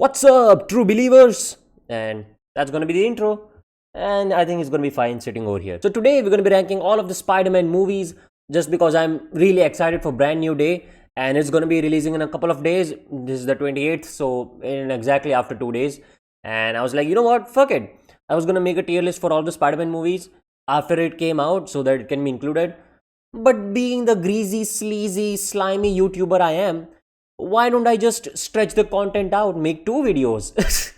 What's up, true believers? And that's gonna be the intro. And I think it's gonna be fine sitting over here. So today we're gonna be ranking all of the Spider-Man movies just because I'm really excited for brand new day. And it's gonna be releasing in a couple of days. This is the 28th, so in exactly after 2 days. And I was like, you know what? Fuck it. I was gonna make a tier list for all the Spider-Man movies after it came out so that it can be included. But being the greasy, sleazy, slimy YouTuber I am, why don't I just stretch the content out, make two videos?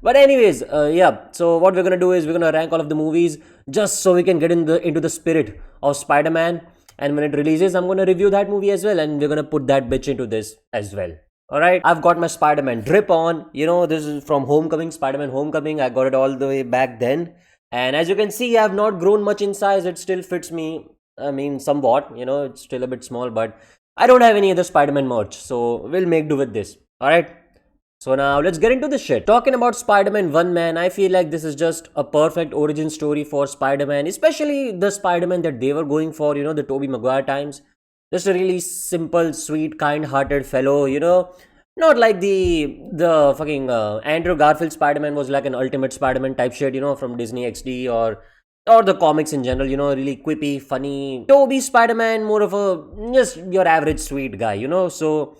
But anyways, yeah. So what we're gonna do is we're gonna rank all of the movies just so we can get into the spirit of Spider-Man. And when it releases, I'm gonna review that movie as well, and we're gonna put that bitch into this as well. All right, I've got my Spider-Man drip on. You know, this is from Homecoming, Spider-Man Homecoming. I got it all the way back then, and as you can see, I've not grown much in size. It still fits me. I mean, somewhat. You know, it's still a bit small, but I don't have any other Spider-Man merch, so we'll make do with this. Alright? So now let's get into this shit. Talking about Spider-Man 1 Man, I feel like this is just a perfect origin story for Spider-Man, especially the Spider-Man that they were going for, you know, the Tobey Maguire times. Just a really simple, sweet, kind-hearted fellow, you know. Not like the fucking Andrew Garfield Spider-Man was like an ultimate Spider-Man type shit, you know, from Disney XD or the comics in general, you know, really quippy, funny. Toby Spider-Man, more of a just your average sweet guy, you know. So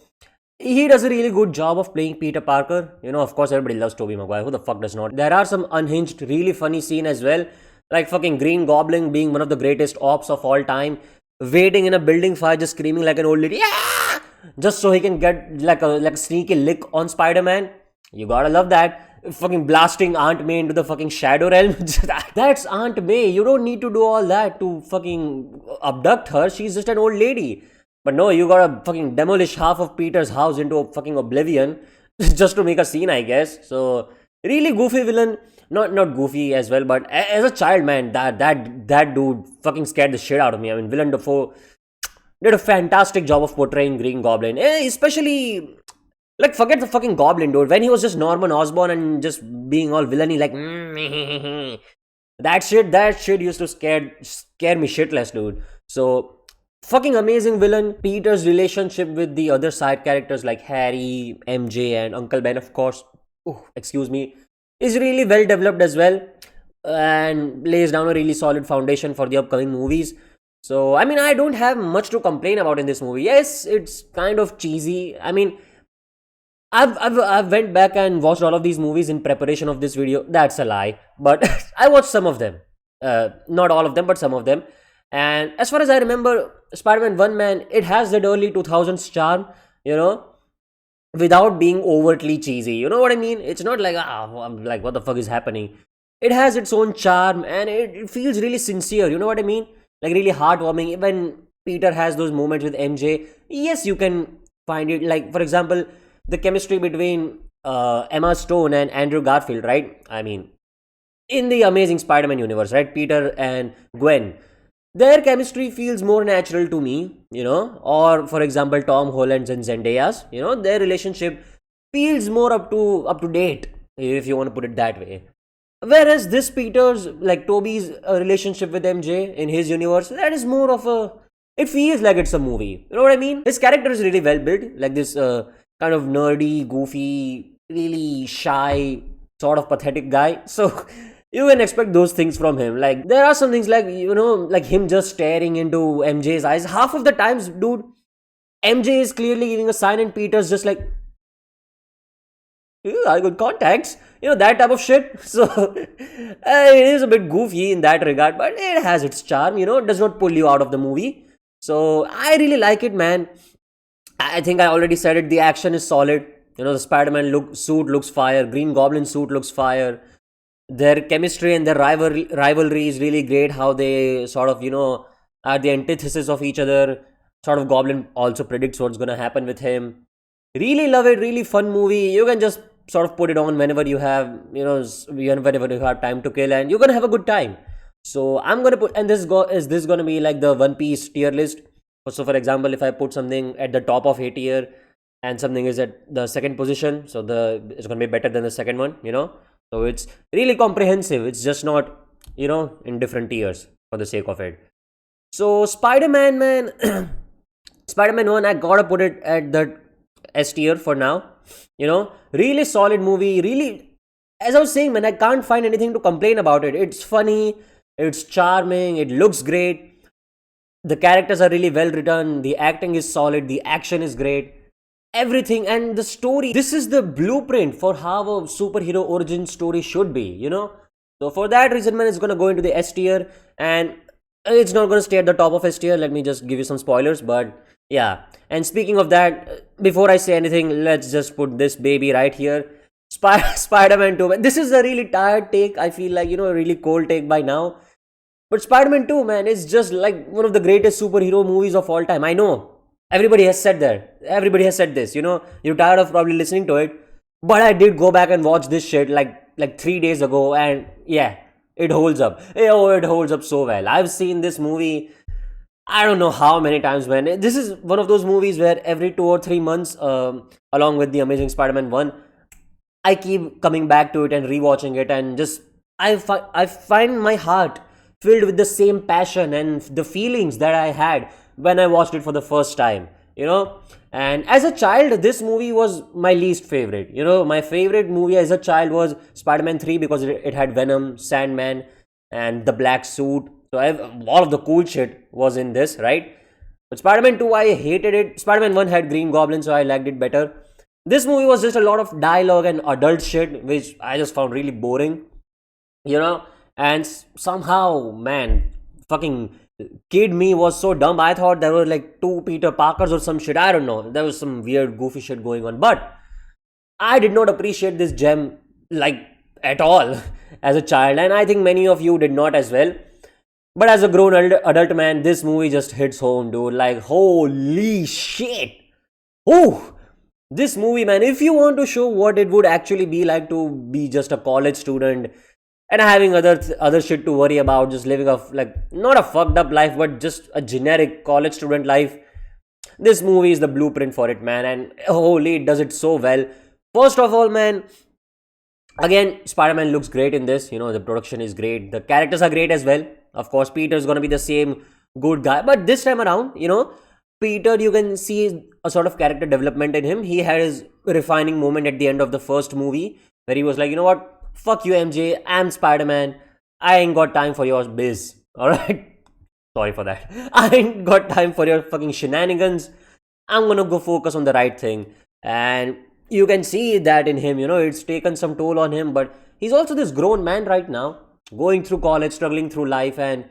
he does a really good job of playing Peter Parker. You know, of course, everybody loves Tobey Maguire. Who the fuck does not? There are some unhinged, really funny scene as well, like fucking Green Goblin being one of the greatest ops of all time, waiting in a building fire, just screaming like an old lady, yeah, just so he can get like a sneaky lick on Spider-Man. You gotta love that. Fucking blasting Aunt May into the fucking shadow realm. That's Aunt May. You don't need to do all that to fucking abduct her. She's just an old lady. But no, you gotta fucking demolish half of Peter's house into a fucking oblivion just to make a scene, I guess. So really goofy villain. Not goofy as well, but as a child, man, that dude fucking scared the shit out of me. I mean, Willem Dafoe did a fantastic job of portraying Green Goblin, especially like, forget the fucking Goblin, dude. When he was just Norman Osborn and just being all villainy, like, that shit used to scare me shitless, dude. So, fucking amazing villain. Peter's relationship with the other side characters like Harry, MJ, and Uncle Ben, of course, excuse me, is really well developed as well and lays down a really solid foundation for the upcoming movies. So, I mean, I don't have much to complain about in this movie. Yes, it's kind of cheesy. I mean, I've went back and watched all of these movies in preparation of this video. That's a lie, but I watched some of them. Not all of them, but some of them. And as far as I remember, Spider-Man 1 Man, it has that early 2000s charm, you know, without being overtly cheesy. You know what I mean? It's not like, I'm like, what the fuck is happening? It has its own charm and it feels really sincere. You know what I mean? Like really heartwarming. When Peter has those moments with MJ, yes, you can find it. Like, for example, the chemistry between Emma Stone and Andrew Garfield, right? I mean, in the Amazing Spider-Man universe, right? Peter and Gwen, their chemistry feels more natural to me, you know. Or for example, Tom Holland's and Zendaya's, you know, their relationship feels more up to date, if you want to put it that way. Whereas this Peter's, like Toby's relationship with MJ in his universe, that is more of a. It feels like it's a movie. You know what I mean? His character is really well built, like this kind of nerdy, goofy, really shy, sort of pathetic guy. So you can expect those things from him. Like there are some things like, you know, like him just staring into MJ's eyes. Half of the times, dude, MJ is clearly giving a sign and Peter's just like, I got contacts. You know, that type of shit. So it is a bit goofy in that regard, but it has its charm, you know, it does not pull you out of the movie. So I really like it, man. I think I already said it. The action is solid. You know, the Spider-Man suit looks fire. Green Goblin suit looks fire. Their chemistry and their rivalry is really great. How they sort of, you know, are the antithesis of each other. Sort of Goblin also predicts what's gonna happen with him. Really love it. Really fun movie. You can just sort of put it on whenever you have, you know, whenever you have time to kill, and you're gonna have a good time. So I'm gonna put, and is this gonna be like the One Piece tier list? So for example, if I put something at the top of A tier and something is at the second position, so it's gonna be better than the second one, you know. So it's really comprehensive. It's just not, you know, in different tiers for the sake of it. So Spider-Man, man, Spider-Man 1, I gotta put it at the S tier for now. Really solid movie. Really, as I was saying, man, I can't find anything to complain about it. It's funny, it's charming, it looks great. The characters are really well written, the acting is solid, the action is great, everything. And the story, this is the blueprint for how a superhero origin story should be. So for that reason, man, it's gonna go into the S tier, and it's not gonna stay at the top of S tier. Let me just give you some spoilers. But yeah, and speaking of that, before I say anything, let's just put this baby right here. Spider-Man 2. This is a really tired take. I feel like, a really cold take by now. But Spider-Man 2, man, is just like one of the greatest superhero movies of all time. I know. Everybody has said that. Everybody has said this. You're tired of probably listening to it. But I did go back and watch this shit like 3 days ago, and yeah, it holds up. Oh, it holds up so well. I've seen this movie I don't know how many times, man. This is one of those movies where every 2 or 3 months, along with the Amazing Spider-Man 1, I keep coming back to it and rewatching it, and just I find my heart filled with the same passion and the feelings that I had when I watched it for the first time. And as a child, this movie was my least favorite. My favorite movie as a child was Spider-Man 3 because it had Venom, Sandman, and the black suit. So all of the cool shit was in this, right? But Spider-Man 2, I hated it. Spider-Man 1 had Green Goblin, so I liked it better. This movie was just a lot of dialogue and adult shit, which I just found really boring, and somehow, man, fucking kid me was so dumb. I thought there were like two Peter Parkers or some shit. I don't know. There was some weird, goofy shit going on. But I did not appreciate this gem like at all as a child, and I think many of you did not as well. But as a grown adult man, this movie just hits home, dude. Like, holy shit. Oh, this movie, man, if you want to show what it would actually be like to be just a college student and having other shit to worry about, just living a like not a fucked up life, but just a generic college student life, this movie is the blueprint for it, man. And holy, it does it so well. First of all, man, again, Spider-Man looks great in this. The production is great, the characters are great as well. Of course, Peter's gonna be the same good guy, but this time around, Peter, you can see a sort of character development in him. He had his refining moment at the end of the first movie where he was like, you know what, fuck you, MJ, I'm Spider-Man, I ain't got time for your biz. Alright, sorry for that. I ain't got time for your fucking shenanigans. I'm gonna go focus on the right thing. And you can see that in him, it's taken some toll on him, but he's also this grown man right now, going through college, struggling through life, and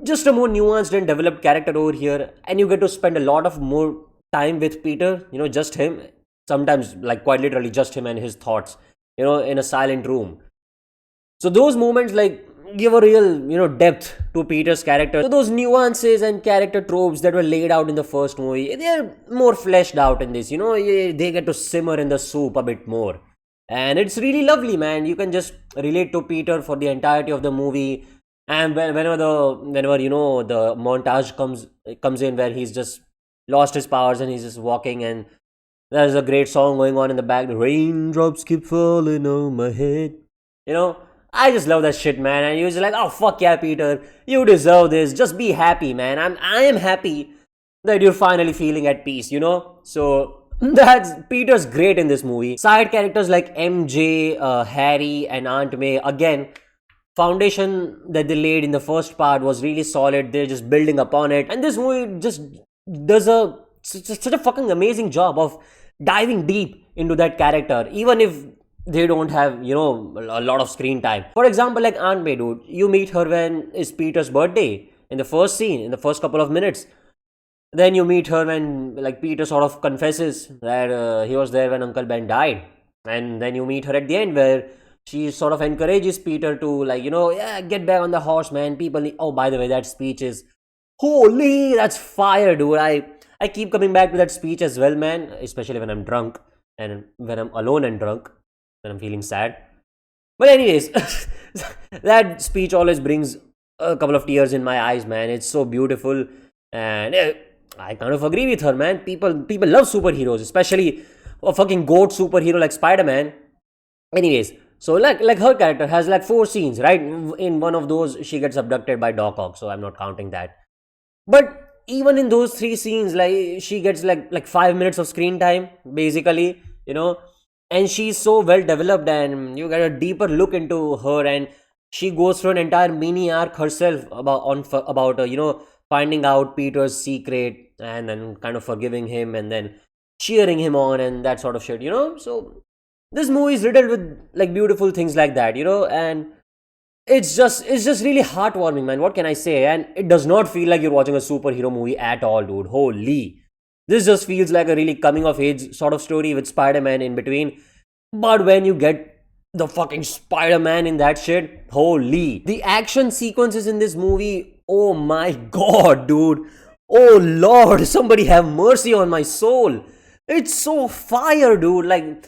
just a more nuanced and developed character over here. And you get to spend a lot of more time with Peter, just him, sometimes like quite literally just him and his thoughts, in a silent room. So those moments like give a real, depth to Peter's character. So those nuances and character tropes that were laid out in the first movie, they're more fleshed out in this. They get to simmer in the soup a bit more. And it's really lovely, man. You can just relate to Peter for the entirety of the movie. And whenever the montage comes in where he's just lost his powers and he's just walking, and there's a great song going on in the back. The raindrops keep falling on my head. I just love that shit, man. And you're just like, oh fuck yeah, Peter, you deserve this. Just be happy, man. I am happy that you're finally feeling at peace. So that's Peter's great in this movie. Side characters like MJ, Harry, and Aunt May, again, foundation that they laid in the first part was really solid. They're just building upon it, and this movie just does such a fucking amazing job of diving deep into that character, even if they don't have a lot of screen time. For example, like Aunt May, dude, you meet her when it's Peter's birthday in the first scene, in the first couple of minutes. Then you meet her when like Peter sort of confesses that he was there when Uncle Ben died, and then you meet her at the end where she sort of encourages Peter to like yeah, get back on the horse, man. People need... Oh, by the way, that speech is holy. That's fire, dude. I keep coming back to that speech as well, man. Especially when I'm drunk and when I'm alone and drunk, when I'm feeling sad. But anyways, that speech always brings a couple of tears in my eyes, man. It's so beautiful, and I kind of agree with her, man. People love superheroes, especially a fucking goat superhero like Spider-Man. Anyways, so like her character has like 4 scenes, right? In one of those, she gets abducted by Doc Ock, so I'm not counting that. But even in those 3 scenes, like she gets like 5 minutes of screen time, basically. and she's so well developed, and you get a deeper look into her, and she goes through an entire mini arc herself about finding out Peter's secret, and then kind of forgiving him, and then cheering him on, and that sort of shit. So this movie is riddled with like beautiful things like that. And it's just really heartwarming, man. What can I say? And it does not feel like you're watching a superhero movie at all, dude. Holy, this just feels like a really coming of age sort of story with Spider-Man in between. But when you get the fucking Spider-Man in that shit, holy, the action sequences in this movie, oh my god, dude. Oh lord, somebody have mercy on my soul. It's so fire, dude. Like,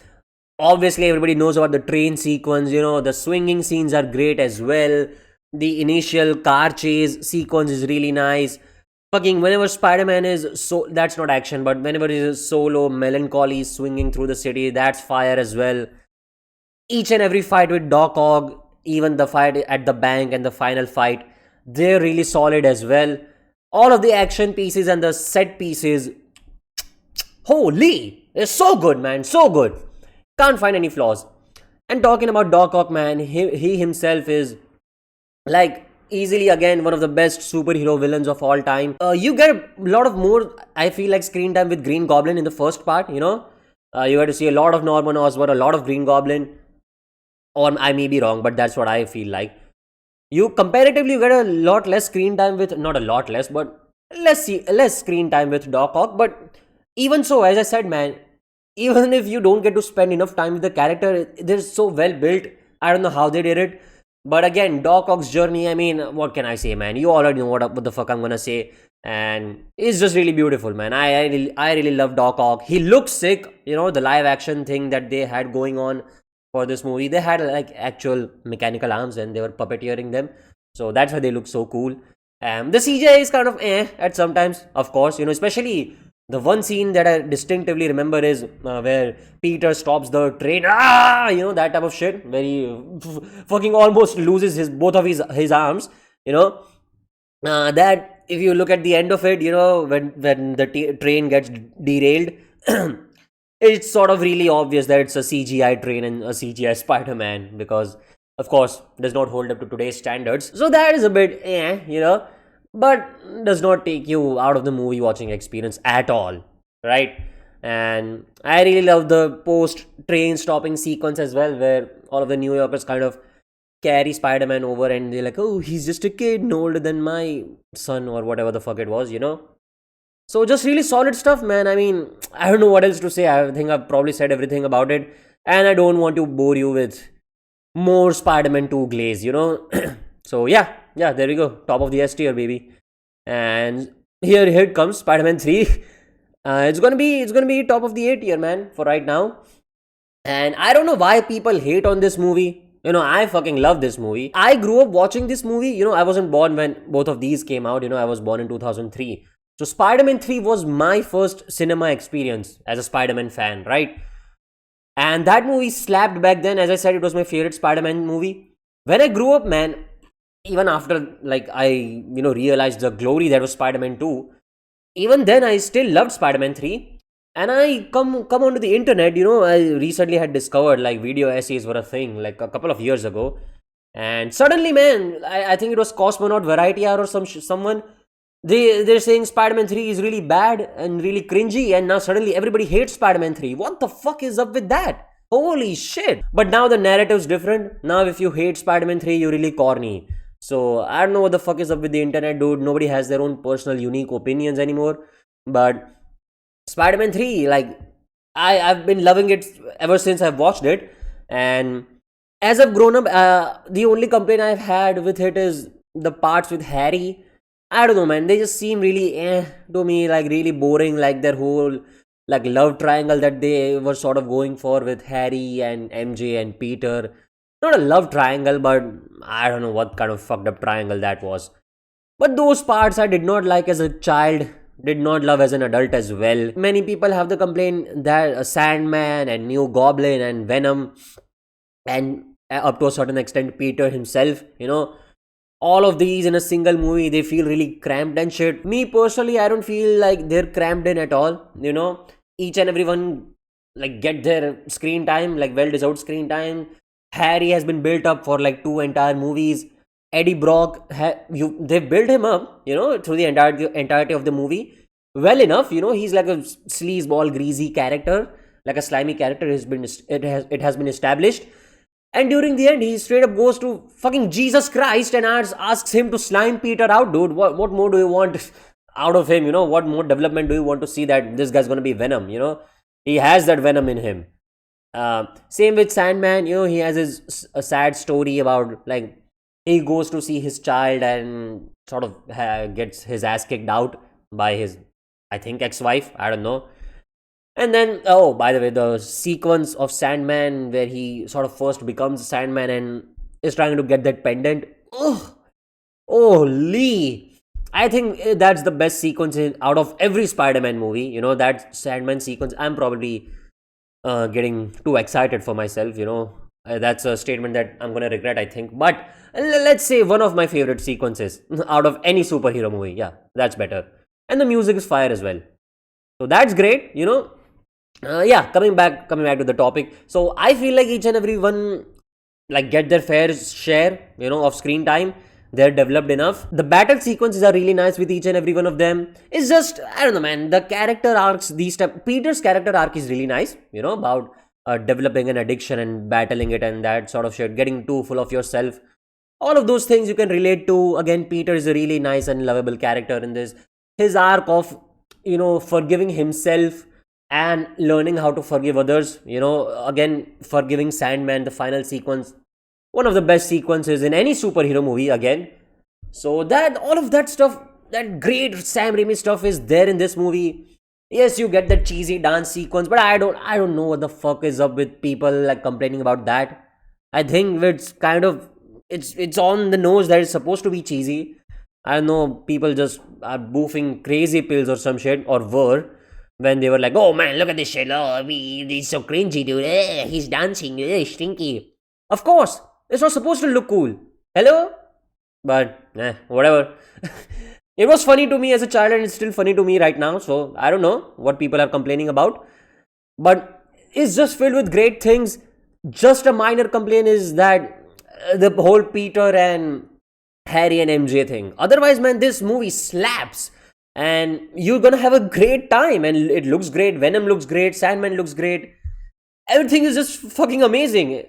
obviously everybody knows about the train sequence. The swinging scenes are great as well. The initial car chase sequence is really nice. Fucking whenever Spider-Man is so, that's not action, but whenever he is solo melancholy swinging through the city, that's fire as well. Each and every fight with Doc Ock, even the fight at the bank and the final fight, they're really solid as well. All of the action pieces and the set pieces, holy, they're so good, man, so good. Can't find any flaws. And talking about Doc Ock, man, he himself is like easily again one of the best superhero villains of all time. You get a lot of more, I feel like, screen time with Green Goblin in the first part. You get to see a lot of Norman Osborn, a lot of Green Goblin, or I may be wrong, but that's what I feel like. You comparatively get a lot less screen time with, not a lot less, but less screen time with Doc Ock. But even so, as I said, man, even if you don't get to spend enough time with the character, they're so well built. I don't know how they did it. But again, Doc Ock's journey, I mean, what can I say, man? You already know what the fuck I'm gonna say. And it's just really beautiful, man. I really love Doc Ock. He looks sick, the live action thing that they had going on for this movie. They had like actual mechanical arms and they were puppeteering them. So that's why they look so cool. The CGI is kind of at sometimes, of course, especially the one scene that I distinctively remember is where Peter stops the train. That type of shit. Where he fucking almost loses both of his arms. That if you look at the end of it, when the train gets derailed, it's sort of really obvious that it's a CGI train and a CGI Spider-Man, because of course does not hold up to today's standards. So that is a bit but does not take you out of the movie watching experience at all, right? And I really love the post train stopping sequence as well, where all of the New Yorkers kind of carry Spider-Man over and they're like, oh, he's just a kid no older than my son, or whatever the fuck it was. So just really solid stuff, man. I mean, I don't know what else to say. I think I've probably said everything about it, and I don't want to bore you with more Spider-Man 2 glaze. So yeah, there we go. Top of the S tier, baby. And here it comes, Spider-Man 3. It's gonna be top of the A tier, man, for right now. And I don't know why people hate on this movie. I fucking love this movie. I grew up watching this movie. I wasn't born when both of these came out. I was born in 2003. So Spider-Man 3 was my first cinema experience as a Spider-Man fan, right? And that movie slapped back then. As I said, it was my favorite Spider-Man movie. When I grew up, man, even after like I realized the glory that was Spider-Man 2, even then I still loved Spider-Man 3. And I come onto the internet, I recently had discovered like video essays were a thing like a couple of years ago. And suddenly, man, I think it was Cosmonaut Variety Hour or someone, they're saying Spider-Man 3 is really bad and really cringy, and now suddenly everybody hates Spider-Man 3. What the fuck is up with that? Holy shit. But now the narrative's different. Now if you hate Spider-Man 3, you're really corny. So I don't know what the fuck is up with the internet, dude. Nobody has their own personal unique opinions anymore. But Spider-Man 3, like, I've been loving it ever since I've watched it. And as I've grown up, the only complaint I've had with it is the parts with Harry. I don't know, man. They just seem really to me, like really boring. Like their whole like love triangle that they were sort of going for with Harry and MJ and Peter. Not a love triangle, but I don't know what kind of fucked up triangle that was. But those parts I did not like as a child, did not love as an adult as well. Many people have the complaint that Sandman and New Goblin and Venom, and up to a certain extent Peter himself, all of these in a single movie, they feel really cramped and shit. Me personally, I don't feel like they're cramped in at all. Each and every one like get their screen time, like well deserved screen time. Harry has been built up for like two entire movies. Eddie Brock, they built him up, through the entirety of the movie. Well enough, he's like a sleazeball, greasy character, like a slimy character. It has been established. And during the end, he straight up goes to fucking Jesus Christ and asks him to slime Peter out, dude. What more do you want out of him? What more development do you want to see that this guy's gonna be Venom? He has that Venom in him. Same with Sandman. He has a sad story about like he goes to see his child and sort of gets his ass kicked out by his, I think, ex-wife. I don't know. And then, oh, by the way, the sequence of Sandman where he sort of first becomes Sandman and is trying to get that pendant. Oh, holy. I think that's the best sequence out of every Spider-Man movie. That Sandman sequence. I'm probably getting too excited for myself. That's a statement that I'm gonna regret, I think. But let's say one of my favorite sequences out of any superhero movie. Yeah, that's better. And the music is fire as well. So that's great. Yeah, coming back to the topic. So I feel like each and every one like get their fair share, of screen time. They're developed enough. The battle sequences are really nice with each and every one of them. It's just, I don't know, man. The character arcs, Peter's character arc is really nice. About developing an addiction and battling it and that sort of shit, getting too full of yourself. All of those things you can relate to. Again, Peter is a really nice and lovable character in this. His arc of, forgiving himself and learning how to forgive others. Again, forgiving Sandman, the final sequence, one of the best sequences in any superhero movie again. So that all of that stuff, that great Sam Raimi stuff is there in this movie. Yes, you get that cheesy dance sequence, but I don't know what the fuck is up with people like complaining about that. I think it's kind of it's on the nose that it's supposed to be cheesy. I know people just are boofing crazy pills or some shit, or were, when they were like, "Oh man, look at this shit! Oh, he's so cringy, dude. He's dancing, stinky." Of course, it's not supposed to look cool. Hello, but whatever. It was funny to me as a child, and it's still funny to me right now. So I don't know what people are complaining about, but it's just filled with great things. Just a minor complaint is that the whole Peter and Harry and MJ thing. Otherwise, man, this movie slaps. And you're gonna have a great time. And it looks great. Venom looks great. Sandman looks great. Everything is just fucking amazing.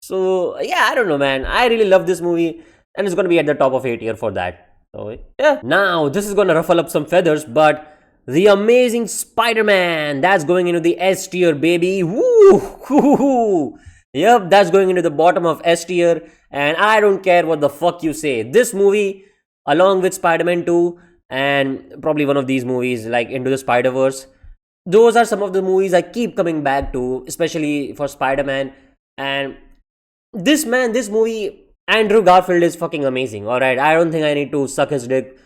So, yeah, I don't know, man. I really love this movie. And it's gonna be at the top of A tier for that. So, yeah. Now, this is gonna ruffle up some feathers, but the Amazing Spider-Man, that's going into the S tier, baby. Woo! Yep, that's going into the bottom of S tier. And I don't care what the fuck you say. This movie, along with Spider-Man 2, and probably one of these movies like Into the Spider-Verse, those are some of the movies I keep coming back to, especially for Spider-Man. And this movie, Andrew Garfield is fucking amazing. Alright, I don't think I need to suck his dick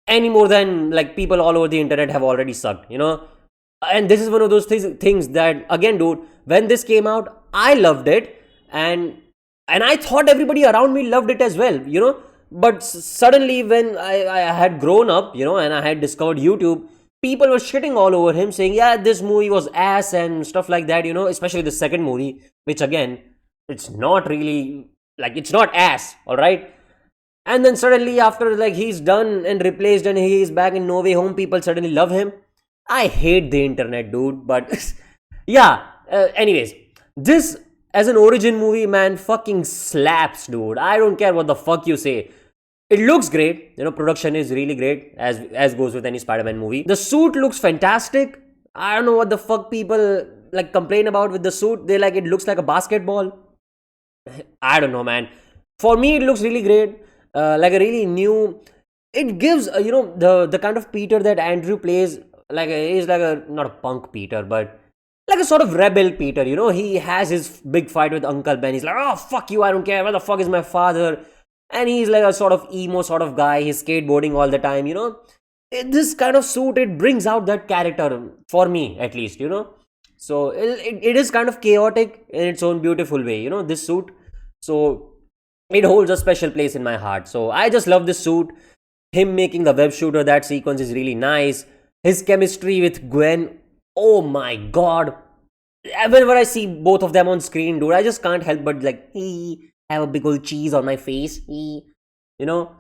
any more than like people all over the internet have already sucked, and this is one of those things that, again, dude, when this came out, I loved it, and I thought everybody around me loved it as well, but suddenly when I had grown up, and I had discovered YouTube, people were shitting all over him, saying, yeah, this movie was ass and stuff like that, especially the second movie, which again, it's not really, like, it's not ass, alright? And then suddenly after like he's done and replaced and he's back in No Way Home, people suddenly love him. I hate the internet, dude, but yeah, anyways, this as an origin movie, man, fucking slaps, dude. I don't care what the fuck you say. It looks great, production is really great, as goes with any Spider-Man movie. The suit looks fantastic. I don't know what the fuck people like complain about with the suit. They like, it looks like a basketball. I don't know, man. For me, it looks really great. Like a really new, it gives the kind of Peter that Andrew plays, like he's like a, not a punk Peter, but like a sort of rebel Peter. He has his big fight with Uncle Ben. He's like, oh fuck you, I don't care, where the fuck is my father? And he's like a sort of emo sort of guy. He's skateboarding all the time. This kind of suit, it brings out that character for me, at least. So it is kind of chaotic in its own beautiful way, this suit. So it holds a special place in my heart. So I just love this suit. Him making the web shooter, that sequence is really nice. His chemistry with Gwen, oh my god. Whenever I see both of them on screen, dude, I just can't help but like, have a big old cheese on my face, you know.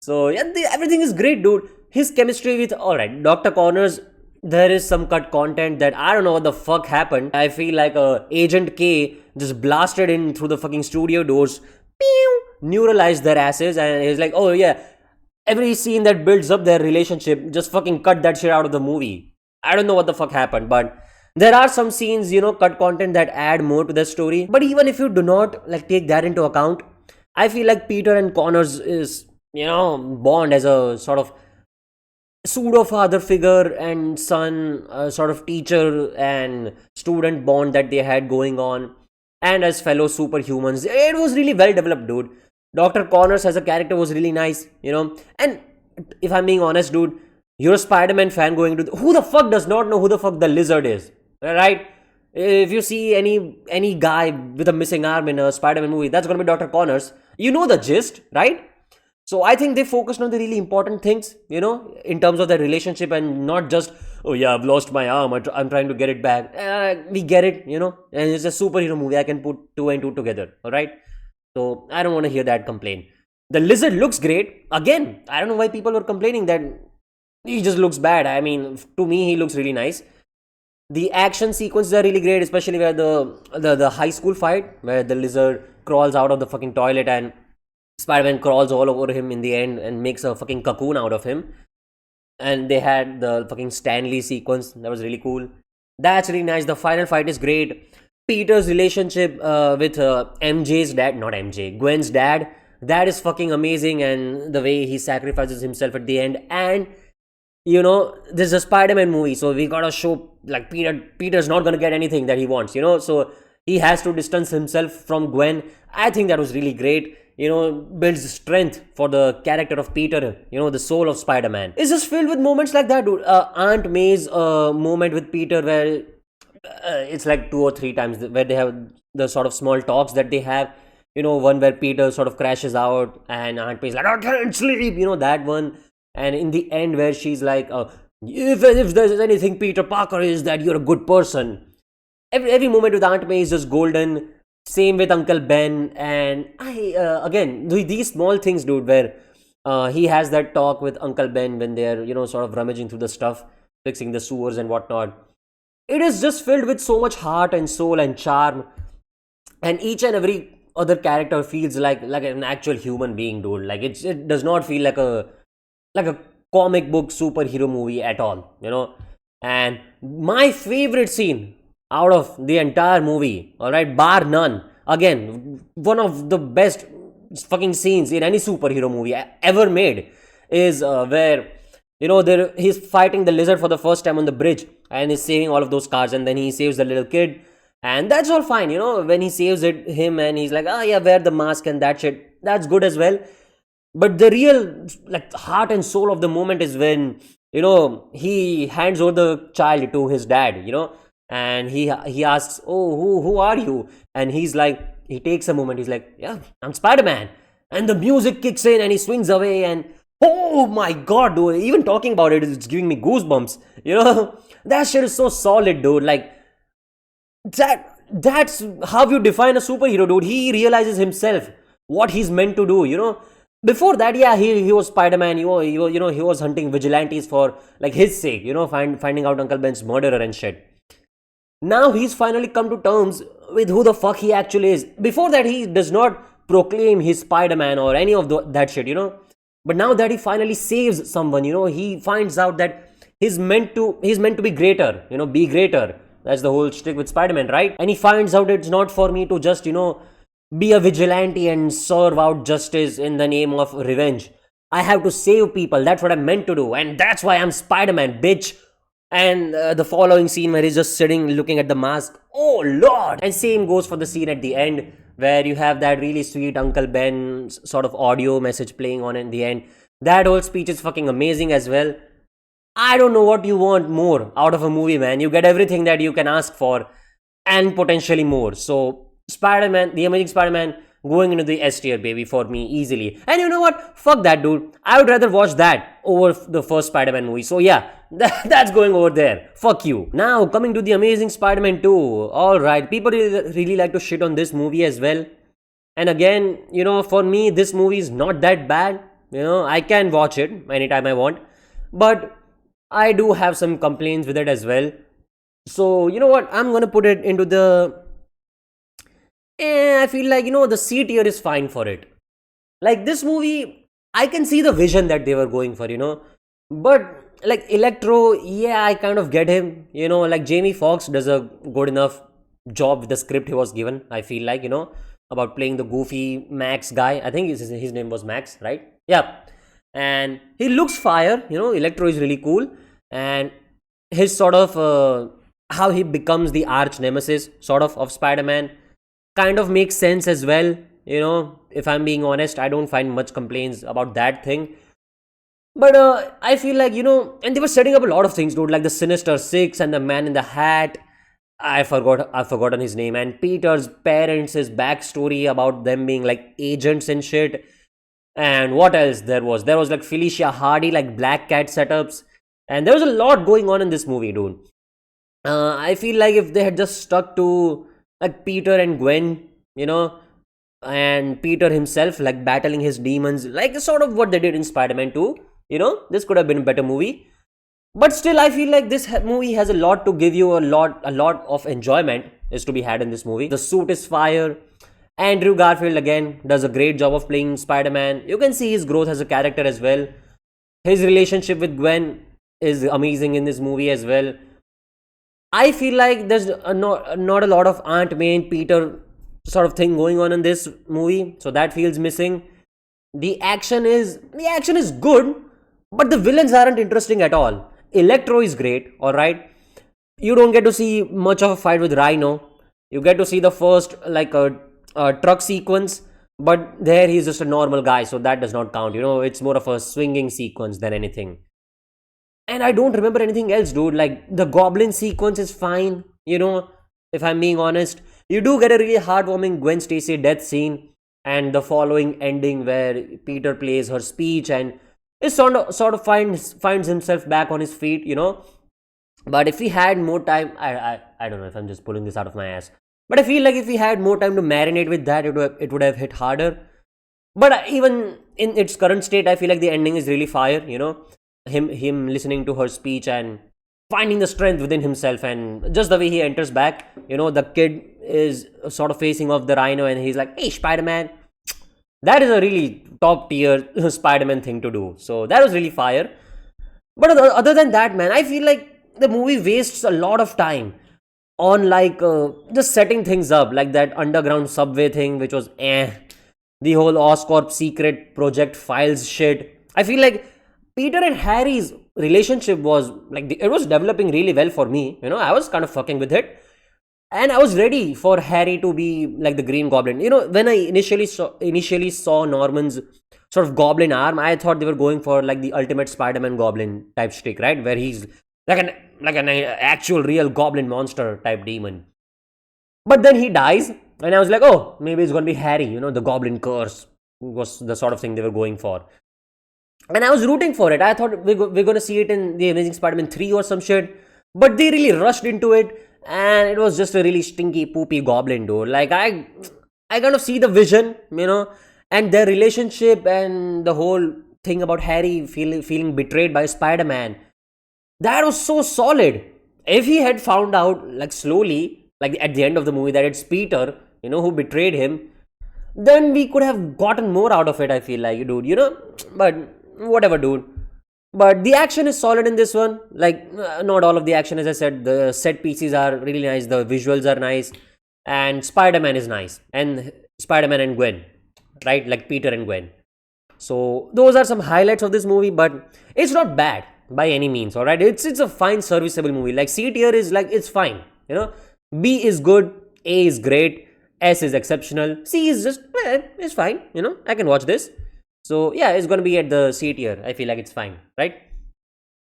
So yeah, everything is great, dude. His chemistry with all right, Dr. Connors. There is some cut content that I don't know what the fuck happened. I feel like Agent K just blasted in through the fucking studio doors, pew, neuralized their asses, and he's like, oh yeah, every scene that builds up their relationship, just fucking cut that shit out of the movie. I don't know what the fuck happened, but there are some scenes, cut content that add more to the story. But even if you do not like take that into account, I feel like Peter and Connors is, bond as a sort of pseudo father figure and son, sort of teacher and student bond that they had going on, and as fellow superhumans. It was really well developed, dude. Dr. Connors as a character was really nice, And if I'm being honest, dude, you're a Spider Man fan going to. Who the fuck does not know who the fuck the lizard is? Right? If you see any guy with a missing arm in a Spider Man movie, that's gonna be Dr. Connors. You know the gist, right? So I think they focused on the really important things, in terms of their relationship and not just, oh yeah, I've lost my arm, I'm trying to get it back. We get it, and it's a superhero movie. I can put two and two together, all right? So I don't want to hear that complaint. The lizard looks great. Again, I don't know why people were complaining that he just looks bad. I mean, to me, he looks really nice. The action sequences are really great, especially where the high school fight, where the lizard crawls out of the fucking toilet and Spider-Man crawls all over him in the end and makes a fucking cocoon out of him. And they had the fucking Stanley sequence. That was really cool. That's really nice. The final fight is great. Peter's relationship with MJ's dad, not MJ, Gwen's dad, that is fucking amazing. And the way he sacrifices himself at the end. And, this is a Spider-Man movie, so we gotta show, like, Peter's not gonna get anything that he wants, So he has to distance himself from Gwen. I think that was really great. Builds strength for the character of Peter, the soul of Spider-Man. It's just filled with moments like that, dude. Aunt May's moment with Peter where it's like two or three times where they have the sort of small talks that they have. One where Peter sort of crashes out and Aunt May's like, I can't sleep, that one. And in the end where she's like, if there's anything Peter Parker is that you're a good person. Every moment with Aunt May is just golden. Same with Uncle Ben, and again, these small things, dude, where he has that talk with Uncle Ben when they're, sort of rummaging through the stuff, fixing the sewers and whatnot. It is just filled with so much heart and soul and charm, and each and every other character feels like an actual human being, dude. Like it does not feel like a comic book superhero movie at all, And my favorite scene out of the entire movie, all right, bar none. Again, one of the best fucking scenes in any superhero movie ever made is where there he's fighting the lizard for the first time on the bridge and he's saving all of those cars, and then he saves the little kid, and that's all fine. When he saves him and he's like, oh yeah, wear the mask and that shit. That's good as well. But the real like heart and soul of the moment is when he hands over the child to his dad. And he asks, oh, who are you? And he's like, he takes a moment, he's like, yeah, I'm Spider-Man. And the music kicks in and he swings away, and oh my god, dude, even talking about it, it's giving me goosebumps. That shit is so solid, dude. Like that's how you define a superhero, dude. He realizes himself what he's meant to do. Before that, yeah, he was Spider-Man. He was hunting vigilantes for like his sake, finding out Uncle Ben's murderer and shit. Now he's finally come to terms with who the fuck he actually is. Before that, he does not proclaim he's Spider-Man or any of that shit, But now that he finally saves someone, he finds out that he's meant to be greater, be greater. That's the whole shtick with Spider-Man, right? And he finds out it's not for me to just, be a vigilante and serve out justice in the name of revenge. I have to save people. That's what I'm meant to do. And that's why I'm Spider-Man, bitch. And the following scene where he's just sitting looking at the mask. Oh lord! And same goes for the scene at the end where you have that really sweet Uncle Ben sort of audio message playing on in the end. That whole speech is fucking amazing as well. I don't know what you want more out of a movie, man. You get everything that you can ask for and potentially more. So Spider-Man, The Amazing Spider-Man, going into the S tier, baby, for me easily. And you know what? Fuck that, dude. I would rather watch that over the first Spider-Man movie. So yeah, that's going over there. Fuck you. Now coming to the Amazing Spider-Man 2. All right, people really like to shit on this movie as well. And again, for me, this movie is not that bad. I can watch it anytime I want, but I do have some complaints with it as well. So you know what? I'm gonna put it into the. I feel like the C tier is fine for it. Like this movie, I can see the vision that they were going for. But like Electro, yeah, I kind of get him. Like Jamie Foxx does a good enough job with the script he was given. I feel like about playing the goofy Max guy. I think his name was Max, right? Yeah, and he looks fire. Electro is really cool, and his sort of how he becomes the arch nemesis sort of Spider-Man kind of makes sense as well. If I'm being honest, I don't find much complaints about that thing. But I feel like and they were setting up a lot of things, dude, like the Sinister Six and the Man in the Hat. I've forgotten his name, and Peter's parents, his backstory about them being like agents and shit. And what else there was like Felicia Hardy, like Black Cat setups, and there was a lot going on in this movie, dude. I feel like if they had just stuck to like Peter and Gwen, and Peter himself like battling his demons, like sort of what they did in Spider-Man 2, this could have been a better movie. But still, I feel like this movie has a lot to give you, a lot of enjoyment is to be had in this movie. The suit is fire. Andrew Garfield again does a great job of playing Spider-Man. You can see his growth as a character as well. His relationship with Gwen is amazing in this movie as well. I feel like there's not a lot of Aunt May and Peter sort of thing going on in this movie, so that feels missing. The action is good, but the villains aren't interesting at all. Electro is great, all right. You don't get to see much of a fight with Rhino. You get to see the first like a truck sequence, but there he's just a normal guy, so that does not count. It's more of a swinging sequence than anything. And I don't remember anything else, dude. Like the Goblin sequence is fine. If I'm being honest, you do get a really heartwarming Gwen Stacy death scene, and the following ending where Peter plays her speech and is sort of finds himself back on his feet. But if we had more time, I don't know if I'm just pulling this out of my ass. But I feel like if we had more time to marinate with that, it would have hit harder. But even in its current state, I feel like the ending is really fire. Him listening to her speech and finding the strength within himself, and just the way he enters back. The kid is sort of facing off the Rhino, and he's like, "Hey, Spider-Man." That is a really top tier Spider-Man thing to do. So that was really fire. But other than that, man, I feel like the movie wastes a lot of time on like just setting things up, like that underground subway thing, which was the whole Oscorp secret project files shit. I feel like Peter and Harry's relationship was like it was developing really well for me. I was kind of fucking with it, and I was ready for Harry to be like the Green Goblin. When I initially saw Norman's sort of goblin arm, I thought they were going for like the ultimate Spider-Man goblin type shtick, right? Where he's like an actual real goblin monster type demon. But then he dies, and I was like, oh, maybe it's gonna be Harry. The goblin curse was the sort of thing they were going for. And I was rooting for it. I thought we're gonna see it in the Amazing Spider-Man 3 or some shit. But they really rushed into it, and it was just a really stinky, poopy goblin, dude. Like I kind of see the vision, and their relationship and the whole thing about Harry feeling betrayed by Spider-Man. That was so solid. If he had found out like slowly, like at the end of the movie, that it's Peter, who betrayed him, then we could have gotten more out of it. I feel like, dude, but whatever, dude. But the action is solid in this one. Like, not all of the action, as I said. The set pieces are really nice. The visuals are nice. And Spider-Man is nice. And Spider-Man and Gwen, right? Like Peter and Gwen. So, those are some highlights of this movie. But it's not bad by any means, alright? It's a fine, serviceable movie. Like, C tier is like, it's fine. B is good. A is great. S is exceptional. C is just, it's fine. I can watch this. So yeah, it's gonna be at the C tier. I feel like it's fine, right?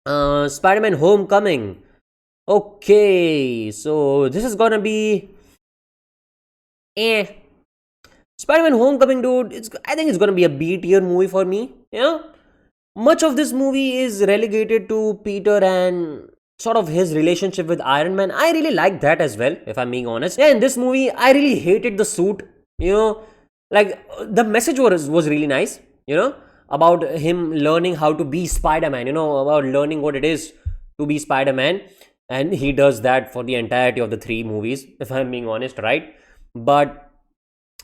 Spider-Man Homecoming. Okay, so this is gonna be Spider-Man Homecoming, dude, I think it's gonna be a B tier movie for me. You know, much of this movie is relegated to Peter and sort of his relationship with Iron Man. I really like that as well, if I'm being honest. Yeah, in this movie, I really hated the suit. You know, like the message was really nice. You know, about him learning how to be Spider-Man. You know, about learning what it is to be Spider-Man, and he does that for the entirety of the three movies, if I'm being honest, right? But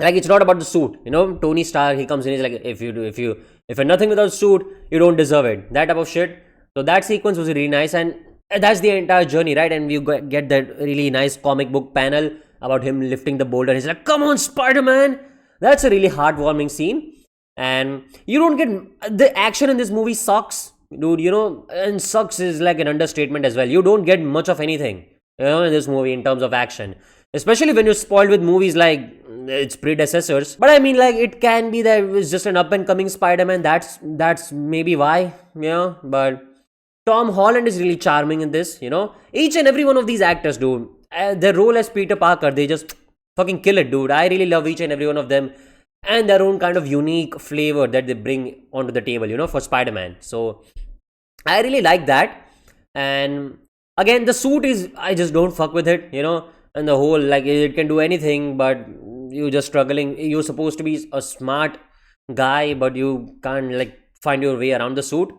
like it's not about the suit, you know. Tony Stark, he comes in, he's like, if you're nothing without suit, you don't deserve it, that type of shit. So that sequence was really nice, and that's the entire journey, right? And you get that really nice comic book panel about him lifting the boulder. He's like, come on, Spider-Man. That's a really heartwarming scene. And you don't get the action in this movie sucks, dude, you know. And sucks is like an understatement as well. You don't get much of anything, you know, in this movie in terms of action, especially when you're spoiled with movies like its predecessors. But I mean, like, it can be that it's just an up and coming Spider-Man. That's maybe why, you know. But Tom Holland is really charming in this, you know. Each and every one of these actors, dude, their role as Peter Parker, they just fucking kill it, dude. I really love each and every one of them, and their own kind of unique flavor that they bring onto the table, you know, for Spider-Man. So I really like that. And again, the suit is, I just don't fuck with it, you know. And the whole, like, it can do anything, but you just struggling. You're supposed to be a smart guy, but you can't like find your way around the suit.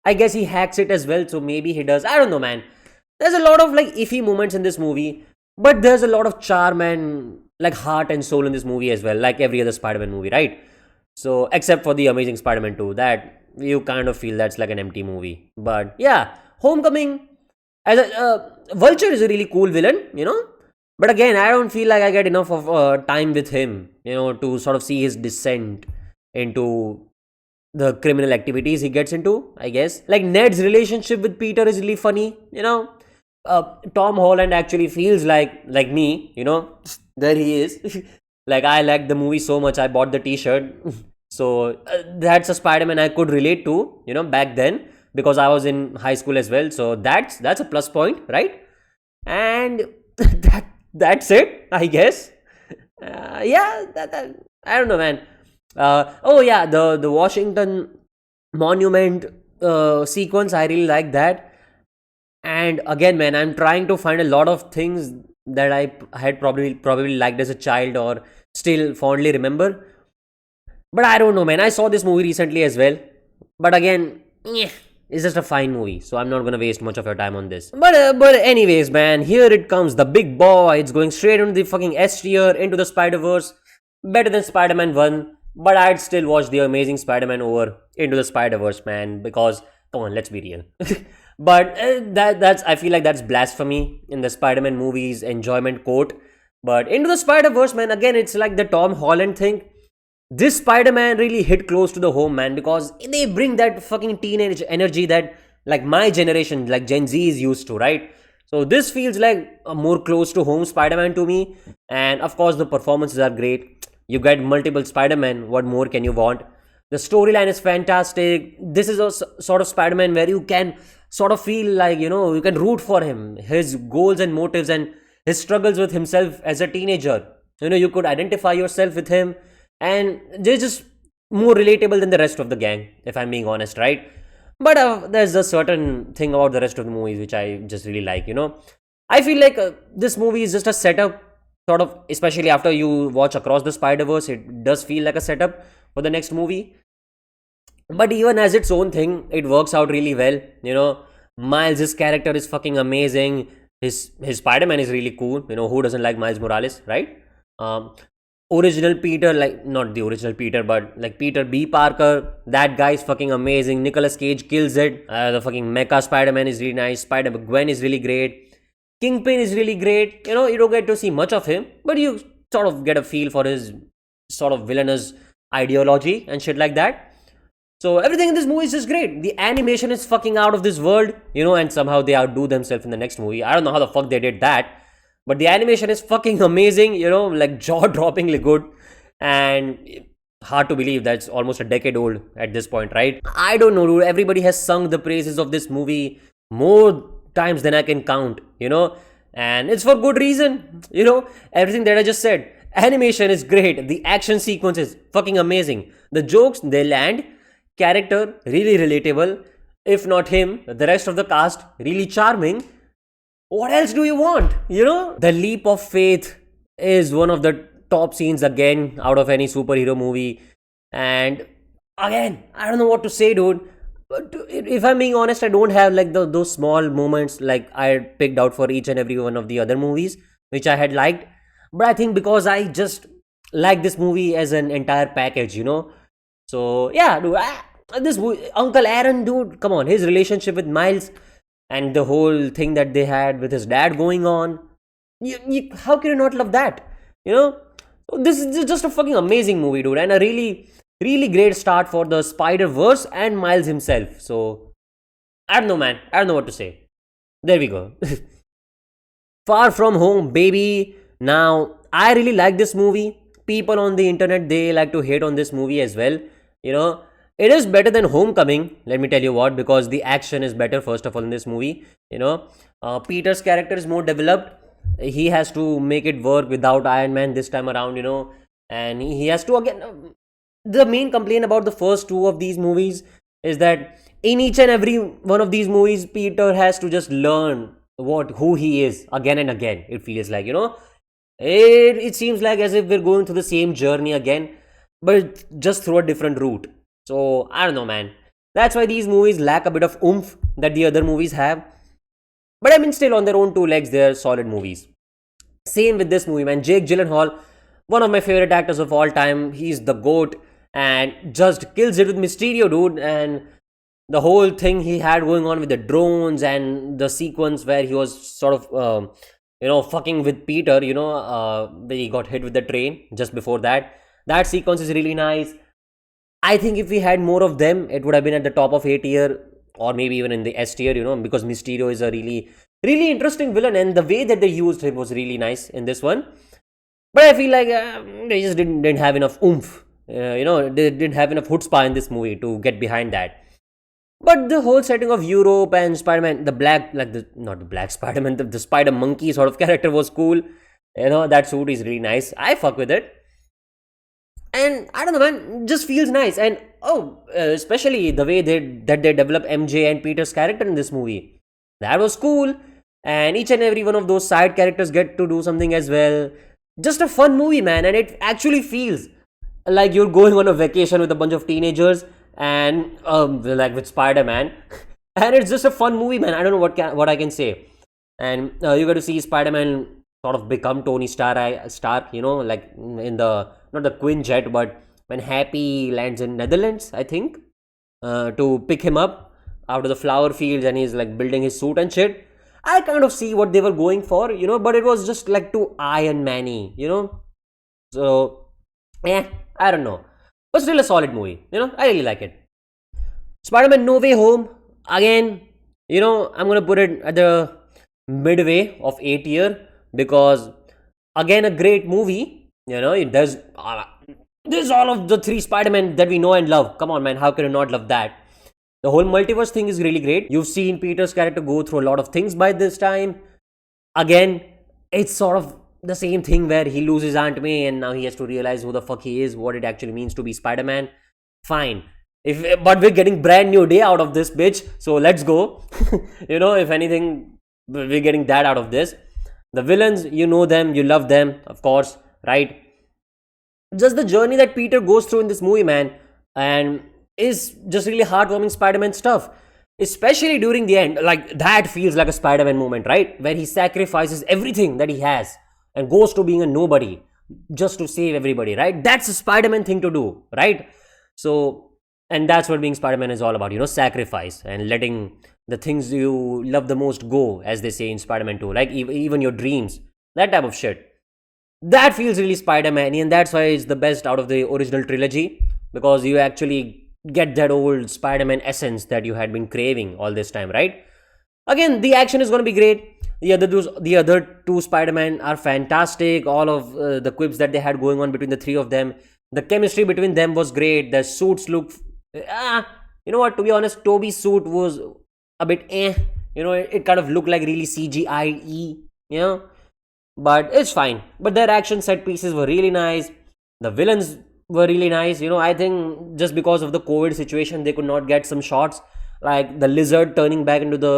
I guess he hacks it as well, so maybe he does. I don't know, man. There's a lot of like iffy moments in this movie, but there's a lot of charm and like heart and soul in this movie as well, like every other Spider-Man movie, right? So except for the Amazing Spider-Man 2, that you kind of feel that's like an empty movie. But yeah, Homecoming, as a Vulture is a really cool villain, you know. But again, I don't feel like I get enough of time with him, you know, to sort of see his descent into the criminal activities he gets into, I guess. Like Ned's relationship with Peter is really funny, you know. Tom Holland actually feels like me, you know. There he is. Like, I liked the movie so much, I bought the T-shirt. So that's a Spider-Man I could relate to, you know, back then, because I was in high school as well. So that's a plus point, right? And that's it, I guess. Yeah, I don't know, man. Oh yeah, the Washington Monument sequence, I really like that. And again, man, I'm trying to find a lot of things that I had probably liked as a child or still fondly remember. But I don't know, man. I saw this movie recently as well. But again, it's just a fine movie, so I'm not gonna waste much of your time on this. But anyways, man, here it comes, the big boy. It's going straight into the fucking S tier, into the Spider-Verse. Better than Spider-Man 1, but I'd still watch the Amazing Spider-Man over Into the Spider-Verse, man, because come on, let's be real. But that's I feel like that's blasphemy in the Spider-Man movies enjoyment quote. But Into the Spider-Verse, man, again, it's like the Tom Holland thing. This Spider-Man really hit close to the home, man, because they bring that fucking teenage energy that like my generation, like Gen Z is used to, right? So this feels like a more close to home Spider-Man to me. And of course, the performances are great. You get multiple Spider-Man. What more can you want? The storyline is fantastic. This is a sort of Spider-Man where you can sort of feel like, you know, you can root for him, his goals and motives, and his struggles with himself as a teenager. You know, you could identify yourself with him, and they're just more relatable than the rest of the gang, if I'm being honest, right? But there's a certain thing about the rest of the movies which I just really like, you know. I feel like this movie is just a setup, sort of, especially after you watch Across the Spider-Verse. It does feel like a setup for the next movie. But even as its own thing, it works out really well, you know. Miles' character is fucking amazing. His Spider-Man is really cool. You know, who doesn't like Miles Morales, right? Um, Original Peter, like not the original Peter, but like Peter B. Parker, that guy is fucking amazing. Nicolas Cage kills it. The fucking Mecha Spider-Man is really nice. Spider-Gwen is really great. Kingpin is really great. You know, you don't get to see much of him, but you sort of get a feel for his sort of villainous ideology and shit like that. So everything in this movie is just great. The animation is fucking out of this world, you know, and somehow they outdo themselves in the next movie. I don't know how the fuck they did that. But the animation is fucking amazing, you know, like jaw-droppingly good. And hard to believe that's almost a decade old at this point, right? I don't know, dude. Everybody has sung the praises of this movie more times than I can count, you know. And it's for good reason, you know. Everything that I just said. Animation is great. The action sequence is fucking amazing. The jokes they land, character really relatable. If not him, the rest of the cast really charming. What else do you want? The leap of faith is one of the top scenes again out of any superhero movie. And again, I don't know what to say, dude. But if I'm being honest, I don't have like those small moments like I picked out for each and every one of the other movies which I had liked. But I think because I just like this movie as an entire package. So yeah, dude, Uncle Aaron, dude, come on, his relationship with Miles and the whole thing that they had with his dad going on. How can you not love that? You know, this is just a fucking amazing movie, dude, and a really, really great start for the Spider Verse and Miles himself. So I don't know, man. I don't know what to say. There we go. Far From Home, baby. Now, I really like this movie. People on the internet, they like to hate on this movie as well. You know, it is better than Homecoming. Let me tell you what, because the action is better, first of all, in this movie. Peter's character is more developed. He has to make it work without Iron Man this time around. And he has to, again, the main complaint about the first two of these movies is that in each and every one of these movies, Peter has to just learn who he is again and again. It feels like, it seems like as if we're going through the same journey again, but just through a different route. So I don't know, man. That's why these movies lack a bit of oomph that the other movies have. But I mean, still on their own two legs, they're solid movies. Same with this movie, man. Jake Gyllenhaal, one of my favorite actors of all time. He's the GOAT and just kills it with Mysterio, dude. And the whole thing he had going on with the drones and the sequence where he was sort of, fucking with Peter, where he got hit with the train just before that. That sequence is really nice. I think if we had more of them, it would have been at the top of A tier or maybe even in the S tier, because Mysterio is a really, really interesting villain and the way that they used him was really nice in this one. But I feel like they just didn't have enough oomph. They didn't have enough chutzpah in this movie to get behind that. But the whole setting of Europe and Spider-Man, not the black Spider-Man, the Spider Monkey sort of character was cool. That suit is really nice. I fuck with it. And I don't know, man, just feels nice. And especially the way they develop MJ and Peter's character in this movie. That was cool. And each and every one of those side characters get to do something as well. Just a fun movie, man. And it actually feels like you're going on a vacation with a bunch of teenagers and like with Spider-Man. And it's just a fun movie, man. I don't know what I can say. And you got to see Spider-Man sort of become Tony Stark, like in the, not the Quinjet, but when Happy lands in Netherlands, I think, to pick him up out of the flower fields and he's like building his suit and shit. I kind of see what they were going for, but it was just like too Iron Man-y, So, I don't know. But still a solid movie, I really like it. Spider-Man No Way Home, again, I'm gonna put it at the midway of A tier because, again, a great movie. There's all of the three Spider-Man that we know and love. Come on, man, how can you not love that? The whole multiverse thing is really great. You've seen Peter's character go through a lot of things by this time. Again, it's sort of the same thing where he loses Aunt May and now he has to realize who the fuck he is, what it actually means to be Spider-Man. Fine. But we're getting brand new day out of this bitch, so let's go. If anything, we're getting that out of this. The villains, you know them, you love them, of course, right? Just the journey that Peter goes through in this movie, man, and is just really heartwarming Spider-Man stuff. Especially during the end, like that feels like a Spider-Man moment, right? Where he sacrifices everything that he has and goes to being a nobody just to save everybody, right? That's a Spider-Man thing to do, right? So, and that's what being Spider-Man is all about, sacrifice and letting the things you love the most go, as they say in Spider-Man 2, like even your dreams, that type of shit. That feels really Spider-Man-y, and that's why it's the best out of the original trilogy, because you actually get that old Spider-Man essence that you had been craving all this time, right? Again, the action is going to be great. The other two Spider-Man are fantastic. All of the quips that they had going on between the three of them, the chemistry between them was great. The suits look, you know what? To be honest, Toby's suit was a bit, it kind of looked like really CGI-y, but it's fine. But their action set pieces were really nice. The villains were really nice. I think just because of the COVID situation, they could not get some shots like the lizard turning back into the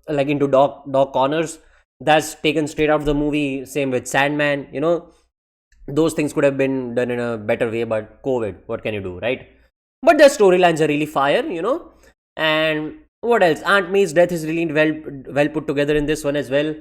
like into Doc Connors. That's taken straight out of the movie. Same with Sandman. Those things could have been done in a better way, but COVID, what can you do, right? But their storylines are really fire. And what else? Aunt May's death is really well put together in this one as well.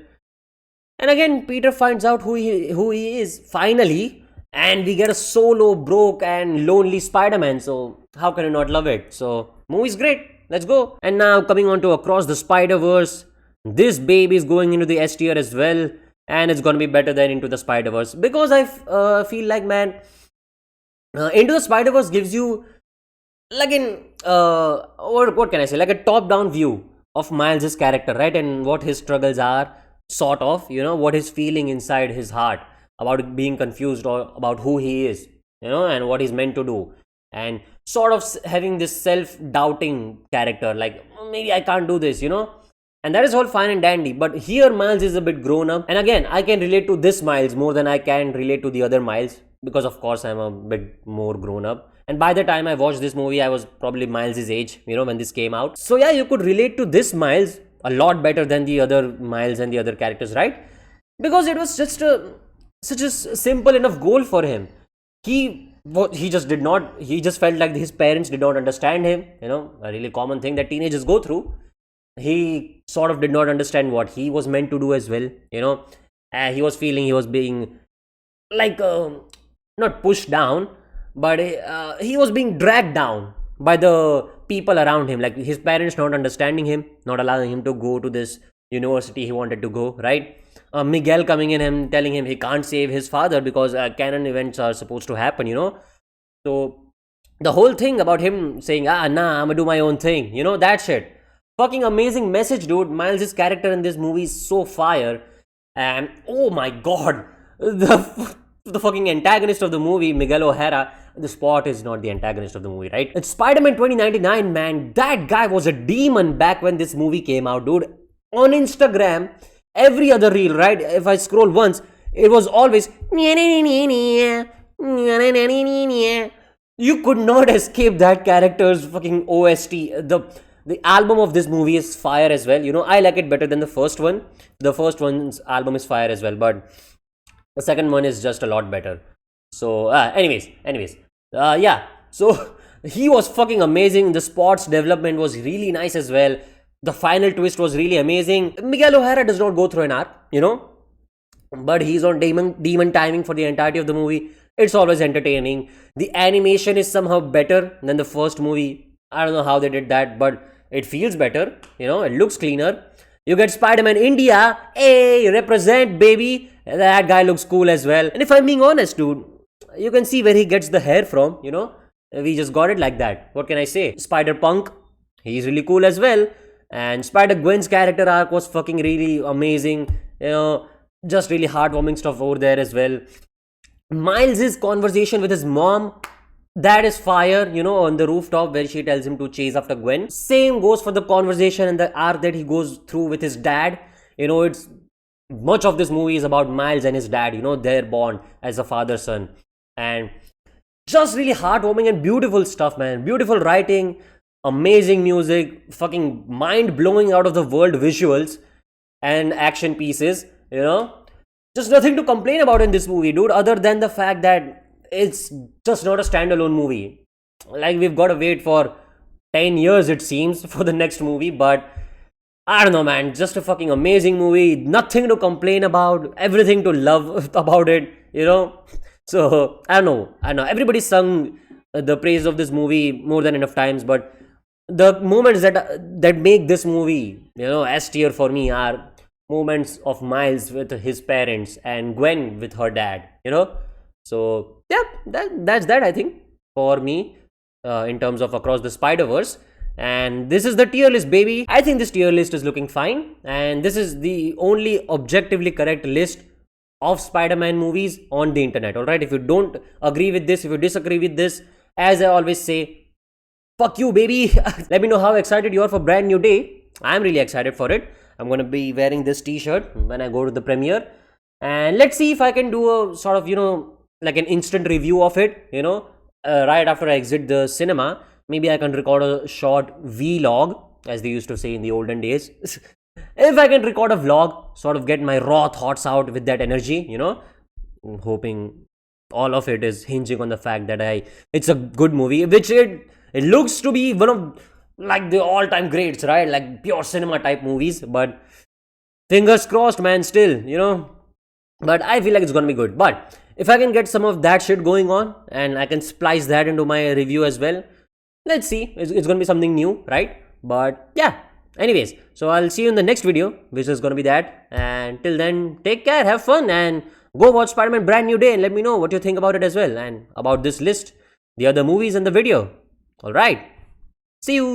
And again, Peter finds out who he is finally, and we get a solo, broke, and lonely Spider-Man. So how can you not love it? So movie's great. Let's go. And now coming on to Across the Spider-Verse, this baby is going into the S tier as well, and it's gonna be better than Into the Spider-Verse because I feel like, man, Into the Spider-Verse gives you like in what can I say, like a top-down view of Miles's character, right, and what his struggles are, sort of, what he's feeling inside his heart about being confused or about who he is, and what he's meant to do, and sort of having this self-doubting character, like, "Oh, maybe I can't do this. And that is all fine and dandy, but here Miles is a bit grown up, and again, I can relate to this Miles more than I can relate to the other Miles, because of course I'm a bit more grown up. And by the time I watched this movie, I was probably Miles's age, when this came out. So yeah, you could relate to this Miles a lot better than the other Miles and the other characters, right? Because it was just such a simple enough goal for him. He just felt like his parents did not understand him, a really common thing that teenagers go through. He sort of did not understand what he was meant to do as well. He was feeling he was being like not pushed down, but he was being dragged down by the people around him, like his parents not understanding him, not allowing him to go to this university he wanted to go, right? Miguel coming in and telling him he can't save his father because canon events are supposed to happen. So the whole thing about him saying, nah, I'm gonna do my own thing, that shit. Fucking amazing message, dude. Miles' character in this movie is so fire. And oh my god, the fucking antagonist of the movie, Miguel O'Hara. The Spot is not the antagonist of the movie, right? It's Spider-Man 2099, man. That guy was a demon back when this movie came out, dude. On Instagram, every other reel, right? If I scroll once, it was always you could not escape that character's fucking OST. The album of this movie is fire as well. I like it better than the first one. The first one's album is fire as well, but the second one is just a lot better. So, anyways, yeah. So he was fucking amazing. The Spot's development was really nice as well. The final twist was really amazing. Miguel O'Hara does not go through an arc, but he's on demon timing for the entirety of the movie. It's always entertaining. The animation is somehow better than the first movie. I don't know how they did that, but it feels better. It looks cleaner. You get Spider-Man India. Hey, represent, baby. That guy looks cool as well. And if I'm being honest, dude, you can see where he gets the hair from. We just got it like that. What can I say? Spider-Punk, he's really cool as well. And Spider-Gwen's character arc was fucking really amazing. Just really heartwarming stuff over there as well. Miles' conversation with his mom, that is fire, on the rooftop where she tells him to chase after Gwen. Same goes for the conversation and the arc that he goes through with his dad. It's much of this movie is about Miles and his dad, their bond as a father-son. And just really heartwarming and beautiful stuff, man. Beautiful writing, amazing music, fucking mind-blowing out of the world visuals and action pieces, Just nothing to complain about in this movie, dude, other than the fact that it's just not a standalone movie. Like, we've got to wait for 10 years, it seems, for the next movie, but I don't know, man. Just a fucking amazing movie. Nothing to complain about. Everything to love about it, So, I don't know. Everybody sung the praise of this movie more than enough times, but the moments that make this movie, S tier for me are moments of Miles with his parents and Gwen with her dad, So, yeah, that's that, I think, for me, in terms of Across the Spider-Verse. And this is the tier list, baby. I think this tier list is looking fine. And this is the only objectively correct list of Spider-Man movies on the internet, alright? If you don't agree with this, if you disagree with this, as I always say, fuck you, baby. Let me know how excited you are for brand new day. I'm really excited for it. I'm going to be wearing this t-shirt when I go to the premiere. and let's see if I can do a sort of, like an instant review of it, right after I exit the cinema. Maybe I can record a short vlog, as they used to say in the olden days. If I can record a vlog, sort of get my raw thoughts out with that energy, I'm hoping all of it is hinging on the fact that it's a good movie, which it looks to be one of like the all-time greats, right? Like pure cinema type movies. But fingers crossed, man, still, but I feel like it's gonna be good. But if I can get some of that shit going on and I can splice that into my review as well, let's see. It's gonna be something new, right? But yeah, anyways, so I'll see you in the next video, which is gonna be that. And till then, take care, have fun, and go watch Spider-Man Brand New Day and let me know what you think about it as well, and about this list, the other movies and the video. Alright, see you.